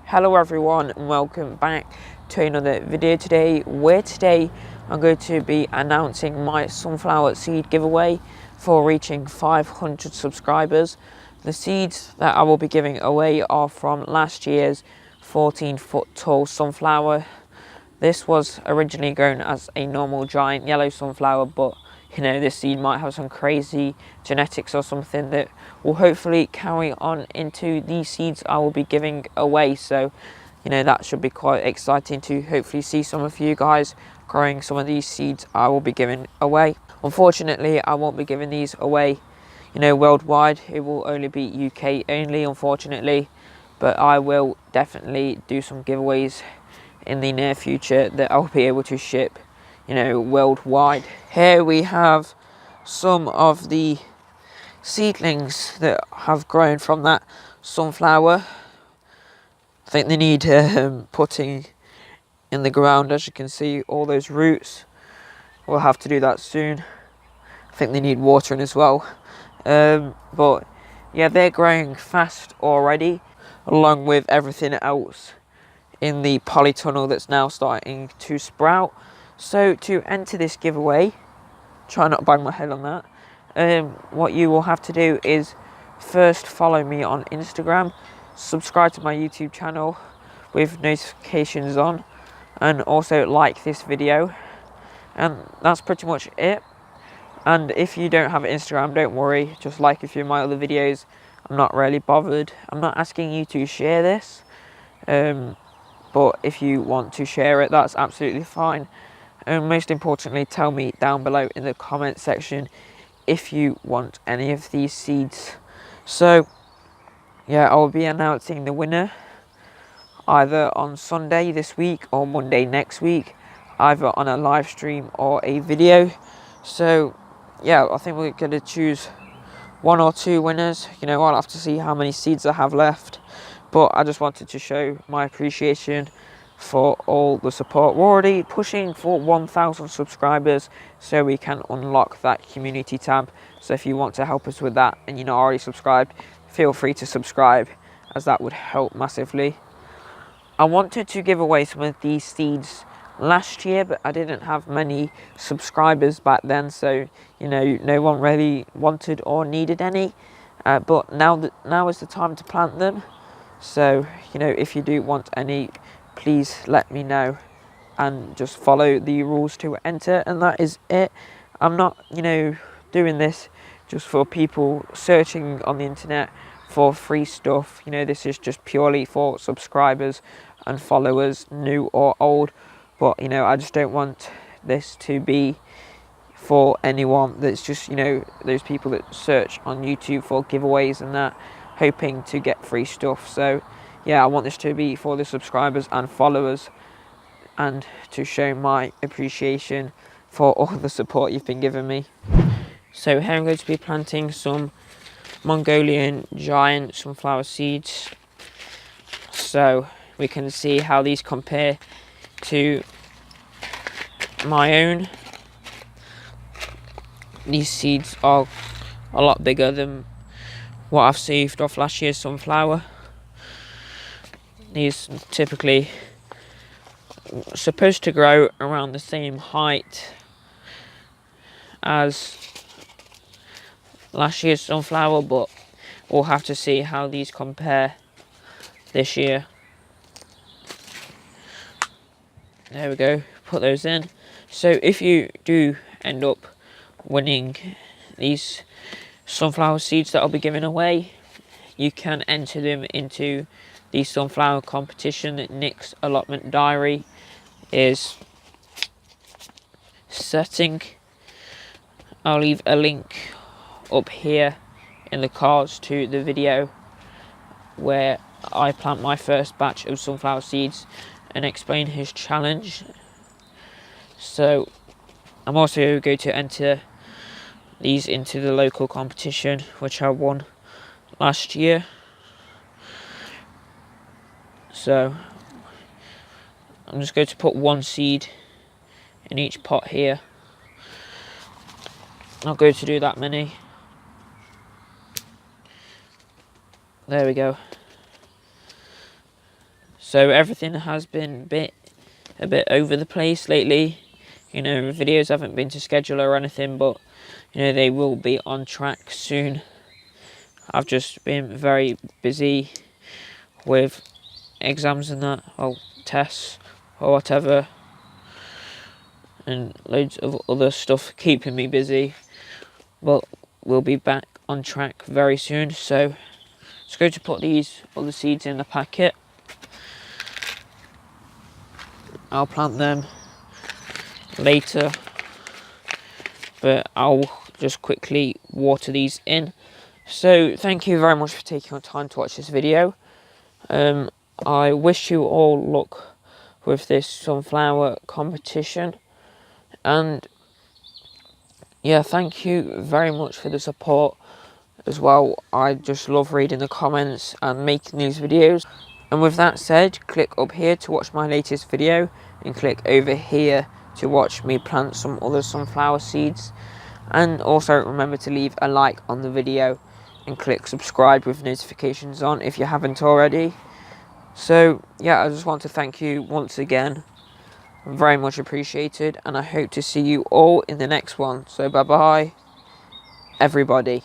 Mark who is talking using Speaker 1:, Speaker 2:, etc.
Speaker 1: Hello everyone and welcome back to another video today, where today I'm going to be announcing my sunflower seed giveaway for reaching 500 subscribers. The seeds that I will be giving away are from last year's 14-foot tall sunflower. This was originally grown as a normal giant yellow sunflower, but this seed might have some crazy genetics or something that will hopefully carry on into these seeds I will be giving away. So, that should be quite exciting to hopefully see some of you guys growing some of these seeds I will be giving away. Unfortunately, I won't be giving these away, worldwide. It will only be UK only, unfortunately, but I will definitely do some giveaways in the near future that I'll be able to ship worldwide. Here we have some of the seedlings that have grown from that sunflower. I think they need putting in the ground. As you can see, all those roots, we'll have to do that soon. I think they need watering as well, but yeah, they're growing fast already, along with everything else in the polytunnel that's now starting to sprout. So to enter this giveaway, try not to bang my head on that, what you will have to do is first follow me on Instagram, subscribe to my YouTube channel with notifications on, and also like this video, and that's pretty much it. And if you don't have Instagram, don't worry, just like a few of my other videos. I'm not really bothered. I'm not asking you to share this, but if you want to share it, that's absolutely fine. And most importantly, tell me down below in the comment section if you want any of these seeds. So yeah, I will be announcing the winner either on Sunday this week or Monday next week, either on a live stream or a video. So yeah, I think we're going to choose one or two winners. I'll have to see how many seeds I have left, but I just wanted to show my appreciation for all the support. We're already pushing for 1,000 subscribers, so we can unlock that community tab. So if you want to help us with that and you're not already subscribed, feel free to subscribe, as that would help massively. I wanted to give away some of these seeds last year, but I didn't have many subscribers back then, so no one really wanted or needed any, but now is the time to plant them. So if you do want any, please let me know and just follow the rules to enter, and that is it. I'm not doing this just for people searching on the internet for free stuff. This is just purely for subscribers and followers, new or old. But I just don't want this to be for anyone that's just those people that search on YouTube for giveaways and that, hoping to get free stuff. So yeah, I want this to be for the subscribers and followers, and to show my appreciation for all the support you've been giving me. So here I'm going to be planting some Mongolian giant sunflower seeds, so we can see how these compare to my own. These seeds are a lot bigger than what I've saved off last year's sunflower. These typically supposed to grow around the same height as last year's sunflower, but we'll have to see how these compare this year. There we go, put those in. So if you do end up winning these sunflower seeds that I'll be giving away, you can enter them into the sunflower competition that Nick's allotment diary is setting. I'll leave a link up here in the cards to the video where I plant my first batch of sunflower seeds and explain his challenge. So I'm also going to enter these into the local competition, which I won last year. So I'm just going to put one seed in each pot here. Not going to do that many. There we go. So everything has been a bit over the place lately. You know, videos haven't been to schedule or anything, but you know, they will be on track soon. I've just been very busy with exams and that, or tests or whatever, and loads of other stuff keeping me busy, but we'll be back on track very soon. So let's go to put these other seeds in the packet. I'll plant them later, but I'll just quickly water these in. So thank you very much for taking your time to watch this video. I wish you all luck with this sunflower competition, and yeah, thank you very much for the support as well. I just love reading the comments and making these videos. And with that said, click up here to watch my latest video, and click over here to watch me plant some other sunflower seeds. And also remember to leave a like on the video and click subscribe with notifications on if you haven't already. So yeah, I just want to thank you once again, very much appreciated, and I hope to see you all in the next one. So bye bye everybody.